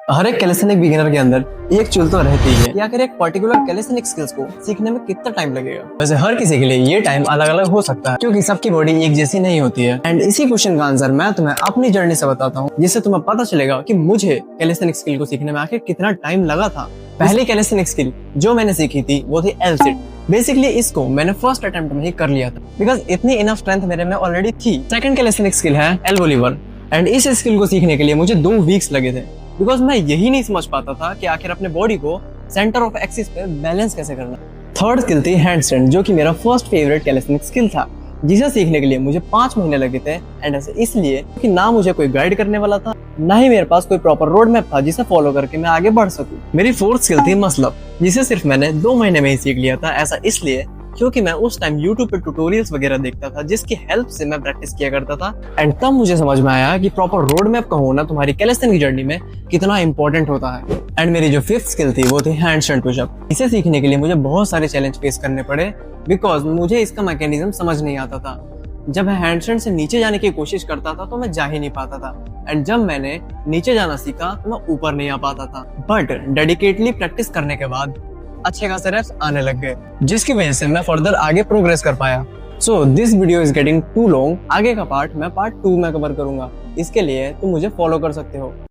हर एक calisthenic beginner के अंदर एक चुल तो रहती ही है कि आखिर एक पर्टिकुलर कैलिस्थेनिक स्किल्स को सीखने में कितना टाइम लगेगा। वैसे हर किसी के लिए ये टाइम अलग अलग हो सकता है क्योंकि सबकी बॉडी एक जैसी नहीं होती है। एंड इसी क्वेश्चन का आंसर मैं तुम्हें अपनी जर्नी से बताता हूँ, जिससे तुम्हें पता चलेगा कि मुझे कैलिस्थेनिक स्किल को सीखने में आखिर कितना टाइम लगा था। पहली कैलिस्थेनिक स्किल जो मैंने सीखी थी वो थी एल सिट। बेसिकली इसको मैंने फर्स्ट अटेम्प्ट में ही कर लिया था बिकॉज इतनी इनफ स्ट्रेंथ मेरे में ऑलरेडी थी। सेकंड कैलिस्थेनिक स्किल है एल्बो लीवर एंड इस स्किल को सीखने के लिए मुझे 2 वीक्स लगे थे बिकॉज मैं यही नहीं समझ पाता था कि आखिर अपने बॉडी को सेंटर ऑफ एक्सिस पे बैलेंस कैसे करना। थर्ड स्किल थी हैंडस्टैंड, जो कि मेरा फर्स्ट फेवरेट कैलिस्थेनिक स्किल था, जिसे सीखने के लिए मुझे 5 महीने लगे थे। एंड ऐसे इसलिए कि ना मुझे कोई गाइड करने वाला था, ना ही मेरे पास कोई प्रॉपर रोड मैप था जिसे फॉलो करके मैं आगे बढ़ सकूं। मेरी फोर्थ स्किल थी मसल अप, जिसे सिर्फ मैंने 2 महीने में ही सीख लिया था। ऐसा इसलिए क्योंकि मैं उस टाइम YouTube पे ट्यूटोरियल्स वगैरह देखता था जिसकी हेल्प से मैं प्रैक्टिस किया करता था। एंड तब मुझे समझ में आया कि प्रॉपर रोड मैप का होना तुम्हारी कैलिस्थेनिक जर्नी में कितना इंपॉर्टेंट होता है। एंड मेरी जो फिफ्थ स्किल थी वो थी हैंडस्टैंड पुशअप। इसे सीखने के लिए मुझे बहुत सारे चैलेंज फेस करने पड़े बिकॉज मुझे इसका मैकेनिज्म समझ नहीं आता था। जब मैं हैंडस्टैंड से नीचे जाने की कोशिश करता था तो मैं जा ही नहीं पाता था, एंड जब मैंने नीचे जाना सीखा तो मैं ऊपर नहीं आ पाता था। बट डेडिकेटली प्रैक्टिस करने के बाद अच्छे खासे रेप्स आने लग गए, जिसकी वजह से मैं फर्दर आगे प्रोग्रेस कर पाया। So this video is getting too long. आगे का पार्ट मैं पार्ट 2 में कवर करूंगा। इसके लिए तुम मुझे फॉलो कर सकते हो।